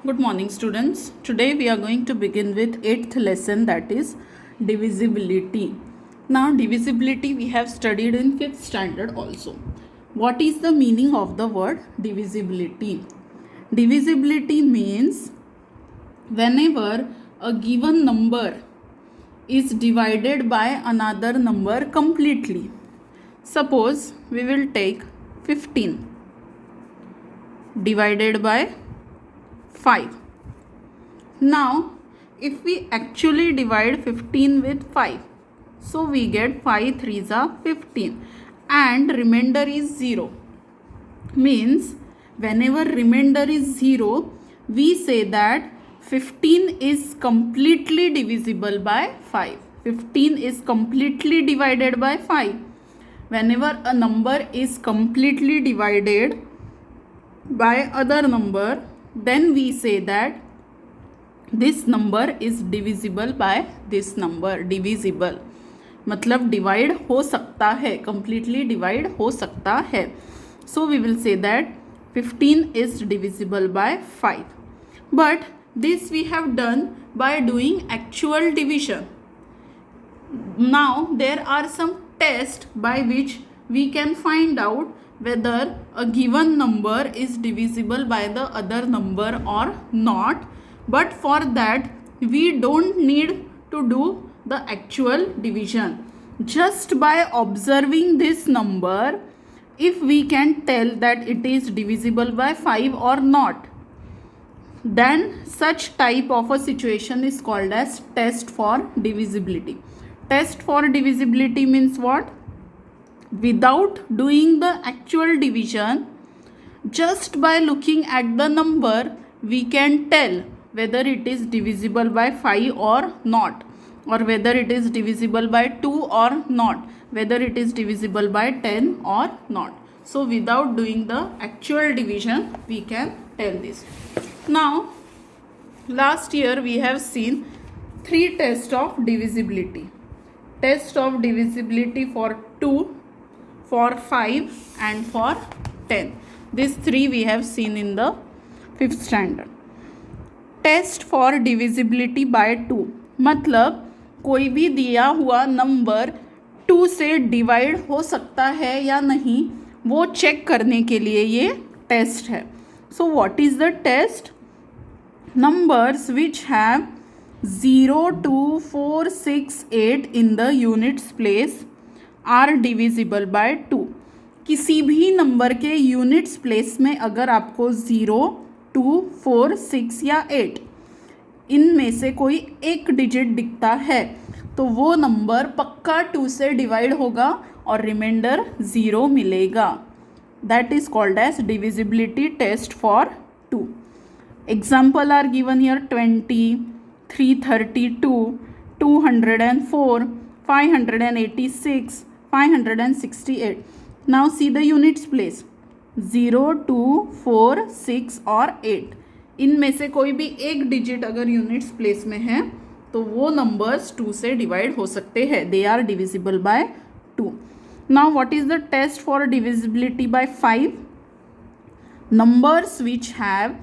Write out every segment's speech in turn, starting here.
Good morning, students. Today we are going to begin with 8th lesson, that is divisibility. Now, divisibility we have studied in 5th standard also. What is the meaning of the word divisibility? Divisibility means whenever a given number is divided by another number completely. Suppose we will take 15 divided by 5. Now, if we actually divide 15 with 5, so we get 5 threes are 15 and remainder is 0. Means whenever remainder is 0, we say that 15 is completely divisible by 5. 15 is completely divided by 5. Whenever a number is completely divided by other number, then we say that this number is divisible by this number. Divisible मतलब divide हो सकता है, completely divide हो सकता है. So we will say that 15 is divisible by 5. But this we have done by doing actual division. Now there are some tests by which we can find out whether a given number is divisible by the other number or not. But for that we don't need to do the actual division. Just by observing this number, if we can tell that it is divisible by 5 or not, then such type of a situation is called as test for divisibility. Test for divisibility means what? Without doing the actual division, just by looking at the number, we can tell whether it is divisible by 5 or not, or whether it is divisible by 2 or not, whether it is divisible by 10 or not. So without doing the actual division, we can tell this. Now, last year we have seen 3 tests of divisibility. Test of divisibility for 2, for 5 and for 10. These 3 we have seen in the 5th standard. Test for divisibility by 2 मतलब कोई भी दिया हुआ number 2 से divide हो सकता है या नहीं, वो चेक करने के लिए ये टेस्ट है. So what is the test? Numbers which have 0, 2, 4, 6, 8 in the units place are divisible by 2. किसी भी नंबर के यूनिट्स प्लेस में अगर आपको 0, 2, 4, 6 या 8 इनमें से कोई एक डिजिट दिखता है तो वो नंबर पक्का 2 से डिवाइड होगा और रिमाइंडर 0 मिलेगा. That is called as divisibility test for 2. Example are given here 20, 332, 204, 586, 568. Now see the units place 0, 2, 4, 6 और 8. इनमें से कोई भी एक डिजिट अगर यूनिट्स प्लेस में है तो वो नंबर्स 2 से डिवाइड हो सकते हैं. They are divisible by 2. Now what is the test for divisibility by 5? Numbers which have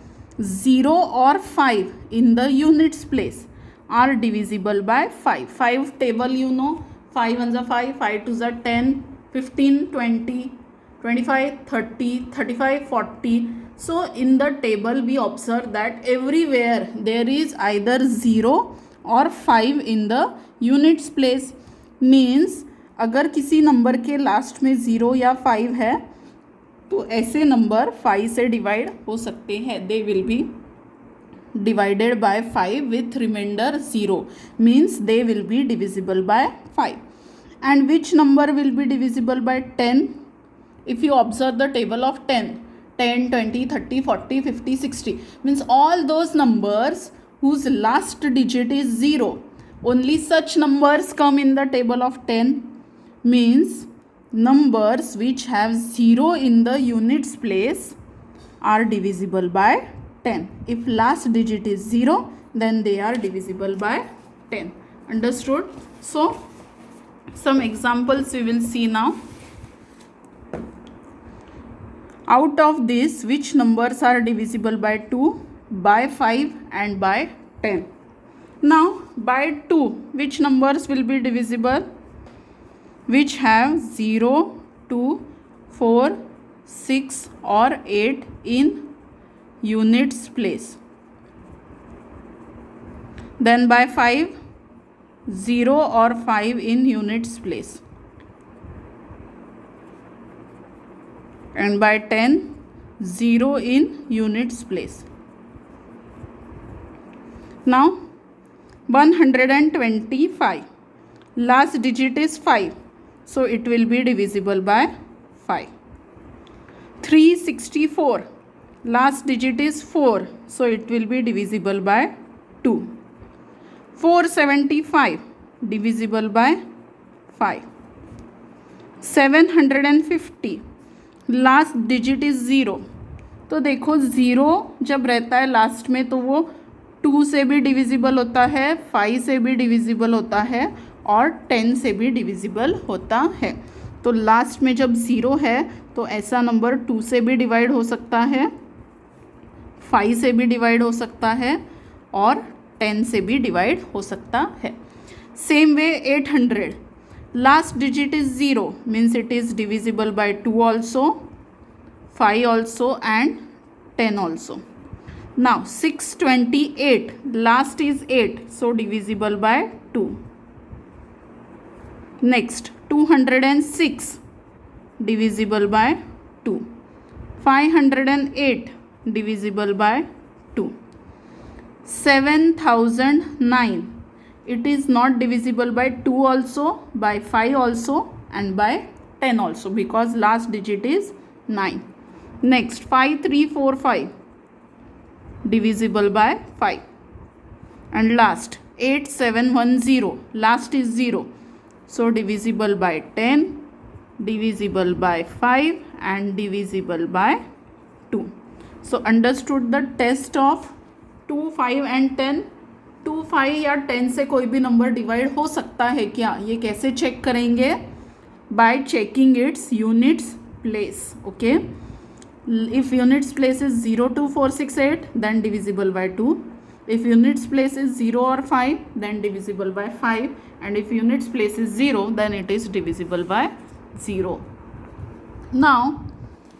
0 और 5 in the units place are divisible by 5. 5 table you know, 5 1 is 5, 5 2 is 10, 15, 20, 25, 30, 35, 40. So in the table we observe that everywhere there is either 0 or 5 in the units place. Means अगर किसी number के last में 0 या 5 है तो ऐसे number 5 से divide हो सकते हैं. They will be divided by 5 with remainder 0. Means they will be divisible by 5. And which number will be divisible by 10? If you observe the table of 10, 10, 20, 30, 40, 50, 60, means all those numbers whose last digit is 0. Only such numbers come in the table of 10. Means numbers which have 0 in the units place are divisible by 10. If last digit is 0, then they are divisible by 10. Understood? So some examples we will see now. Out of this, which numbers are divisible by 2? by 5 and by 10. Now by 2, which numbers will be divisible? Which have 0, 2, 4, 6 or 8 in units place. Then by 5, 0 or 5 in units place. And by 10, 0 in units place. Now 125, last digit is 5, so it will be divisible by 5. 364, last digit is 4, so it will be divisible by 2. 475, divisible by 5. 750, last digit is 0, तो देखो 0 जब रहता है last में तो वो 2 से भी डिविजिबल होता है, 5 से भी डिविजिबल होता है और 10 से भी डिविजिबल होता है. तो लास्ट में जब 0 है तो ऐसा नंबर 2 से भी डिवाइड हो सकता है, 5 से भी डिवाइड हो सकता है और 10 से भी डिवाइड हो सकता है. Same way 800, last digit is 0, means it is divisible by 2 also, 5 also and 10 also. Now 628, last is 8, so divisible by 2. Next 206, divisible by 2. 508, divisible by 2. 7009, it is not divisible by 2 also, by 5 also and by 10 also, because last digit is 9. Next 5345, divisible by 5. And last 8710, last is 0, so divisible by 10, divisible by 5 and divisible by 2. So understood the test of 2, 5 and 10. 2, 5 या 10 से कोई भी number divide हो सकता है क्या, ये कैसे चेक करेंगे? Bye checking it's units place. Okay, if units place is 0, 2, 4, 6, 8 then divisible by 2. If units place is 0 or 5 then divisible by 5, and if units place is 0 then it is divisible by 0. Now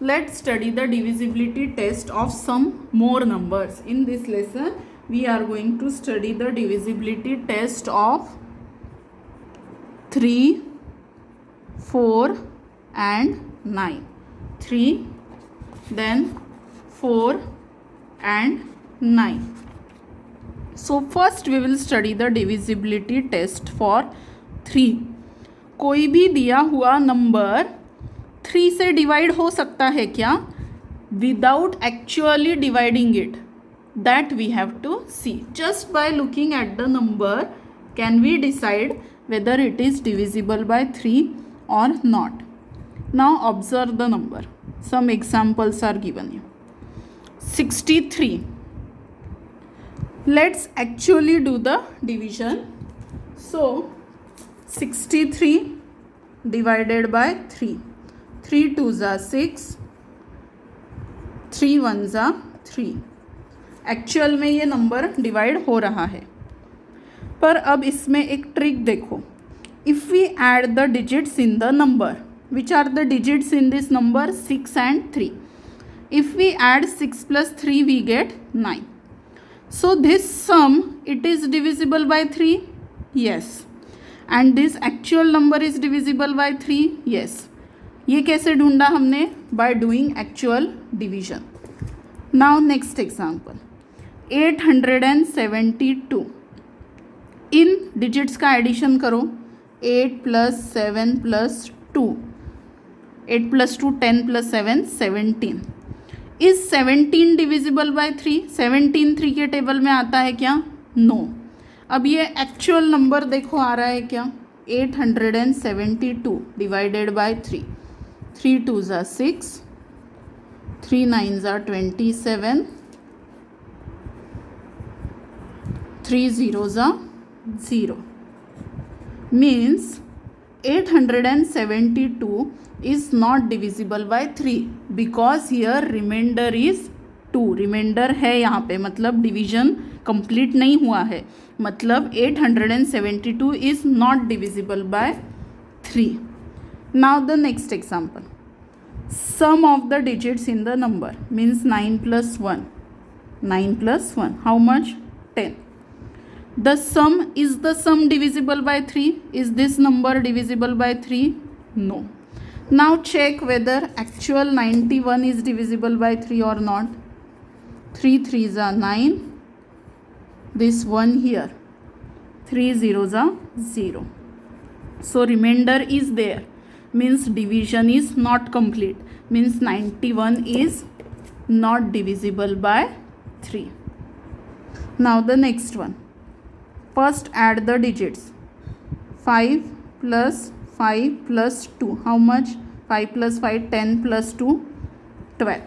let's study the divisibility test of some more numbers. In this lesson we are going to study the divisibility test of 3, 4 and 9. 3, then 4 and 9. So first we will study the divisibility test for 3. कोई भी दिया हुआ number 3 से divide हो सकता है क्या without actually dividing it? That we have to see. Just by looking at the number can we decide whether it is divisible by 3 or not. Now observe the number. Some examples are given here. 63. Let's actually do the division. So 63 divided by 3. 3 2s are 6, 3 1s are 3. Actual में ये number divide हो रहा है, पर अब इसमें एक trick देखो. If we add the digits in the number, which are the digits in this number? 6 and 3. If we add 6 plus 3 we get 9. So this sum, it is divisible by 3? Yes. And this actual number is divisible by 3? Yes. ये कैसे ढूंढा हमने? By doing actual division. Now next example. 872. In digits का addition करो. 8 plus 7 plus 2. 8 plus 2 10 plus 7 17. Is 17 divisible by 3? 17 3 के table में आता है क्या? नो. अब ये एक्चुअल नंबर देखो आ रहा है क्या? 872 divided by 3. 3 2s are 6, 3 9s are 27, 3 zeros are 0. Means 872 is not divisible by 3 because here remainder is 2 reminder है यहाँ पे, मतलब डिवीजन कंप्लीट नहीं हुआ है, मतलब 872 is not divisible by 3. Now the next example, sum of the digits in the number means 9 plus 1. 9 plus 1, how much? 10. The sum, is the sum divisible by 3? Is this number divisible by 3? No. Now check whether actual 91 is divisible by 3 or not. 3 3s are 9. This 1 here. 3 zeros are 0. So remainder is there. Means division is not complete. Means 91 is not divisible by 3. Now the next one. First add the digits. 5 plus 5 plus 2. How much? 5 plus 5, 10 plus 2, 12.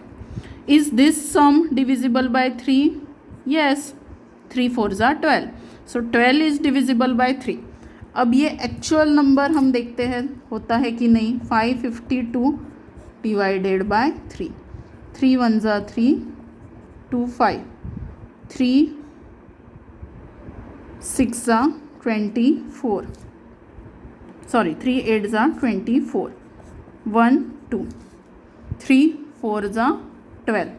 Is this sum divisible by 3? Yes. 3 4s are 12. So 12 is divisible by 3. अब ये actual number हम देखते हैं होता है कि नहीं. 552 divided by 3. 3 1s are 3, 2 5, 3 6s are 24. Sorry, 3 8s are 24. 1 2, 3 4s are 12.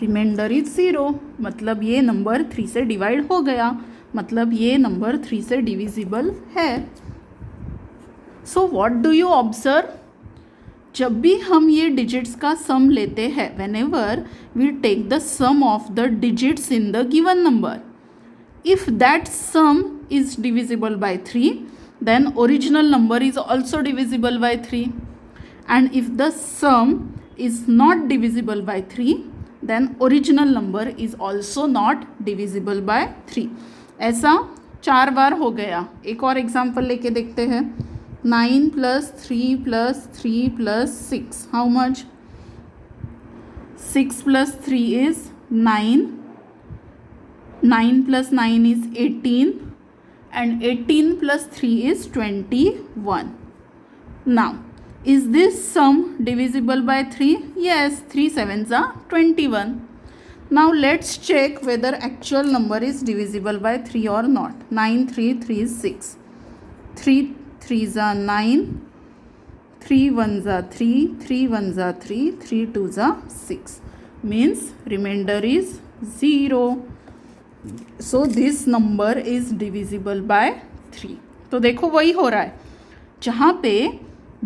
Reminder is 0, मतलब ये नंबर 3 से डिवाइड हो गया, मतलब ये नंबर 3 से डिविजिबल है. So what do you observe? जब भी हम ये डिजिट्स का सम लेते हैं, whenever we take the sum of the digits in the given number, if that sum is divisible by 3, then original number is also divisible by 3, and if the sum is not divisible by 3, then original number is also not divisible by 3. ऐसा 4 बार हो गया. एक और example लेके देखते हैं. 9 plus 3 plus 3 plus 6, how much? 6 plus 3 is 9. 9 plus 9 is 18. And 18 plus 3 is 21. Now, is this sum divisible by 3? Yes, 3 7s are 21. Now, let's check whether actual number is divisible by 3 or not. 9 3 3 is 6. 3 3s are 9. 3 1s are 3. 3 1s are 3. 3 2s are 6. Means remainder is 0. So this number is divisible by 3. तो देखो वही हो रहा है, जहाँ पे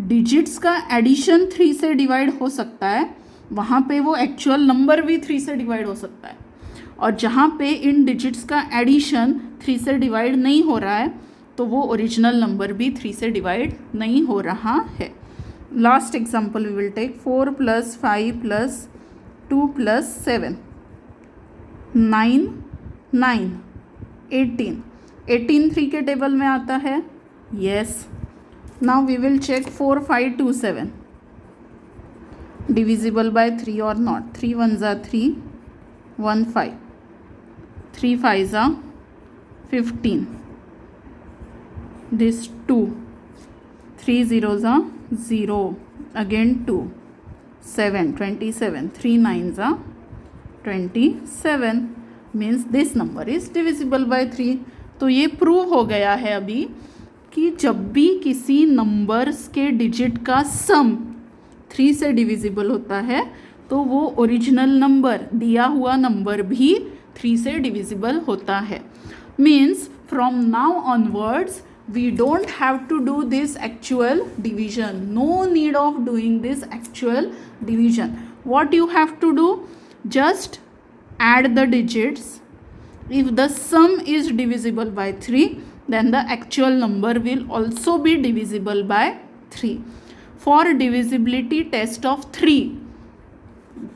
digits का addition 3 से डिवाइड हो सकता है, वहाँ पे वो एक्चुअल नंबर भी 3 से डिवाइड हो सकता है, और जहाँ पे इन डिजिट्स का एडिशन 3 से डिवाइड नहीं हो रहा है, तो वो ओरिजिनल नंबर भी 3 से डिवाइड नहीं हो रहा है. Last example we will take 4 plus 5 plus 2 plus 7. 9 9 18. 18 3 के टेबल में आता है. Yes. Now we will check 4 5 2 7 divisible by 3 और not. 3 1s are 3. 1 5. 3 5s are 15. This 2. 3 zeros are 0. Again 2. 7 27. 3 9s are 27. Means this number is divisible by 3. तो ये prove हो गया है अभी कि जब भी किसी नंबर्स के डिजिट का सम 3 से डिविजिबल होता है, तो वो ओरिजिनल नंबर, दिया हुआ नंबर भी 3 से डिविजिबल होता है. Means from now onwards we don't have to do this actual division. No need of doing this actual division. What you have to do? Just add the digits. If the sum is divisible by 3, then the actual number will also be divisible by 3. For divisibility test of 3,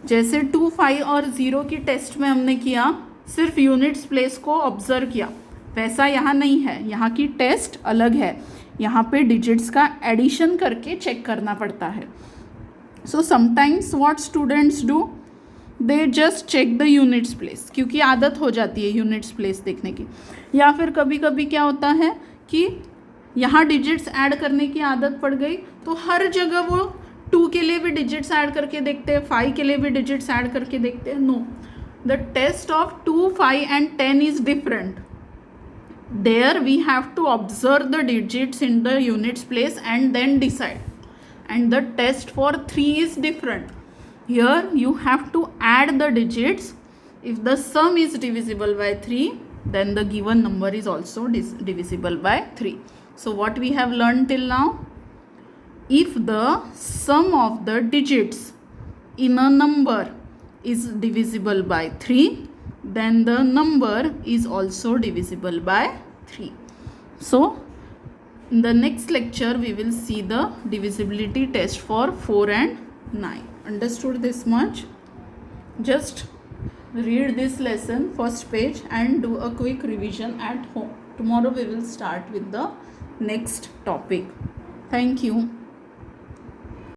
जैसे 2 5 और 0 की test में हमने किया, सिर्फ units place को observe किया, वैसा यहाँ नहीं है. यहाँ की टेस्ट अलग है. यहाँ पे डिजिट्स का एडिशन करके चेक करना पड़ता है. So sometimes what students do, they just check the units place, क्योंकि आदत हो जाती है यूनिट्स प्लेस देखने की. या फिर कभी कभी क्या होता है कि यहाँ डिजिट्स ऐड करने की आदत पड़ गई, तो हर जगह वो 2 के लिए भी डिजिट्स ऐड करके देखते हैं, 5 के लिए भी डिजिट्स ऐड करके देखते हैं? No, the test of 2, 5 and 10 is different. There we have to observe the digits in the units place and then decide. And the test for 3 is different. Here you have to add the digits. If the sum is divisible by 3, then the given number is also divisible by 3. So what we have learned till now? If the sum of the digits in a number is divisible by 3, then the number is also divisible by 3. So in the next lecture we will see the divisibility test for 4 and 9. Understood this much? Just read this lesson first page and do a quick revision at home. Tomorrow we will start with the next topic. Thank you.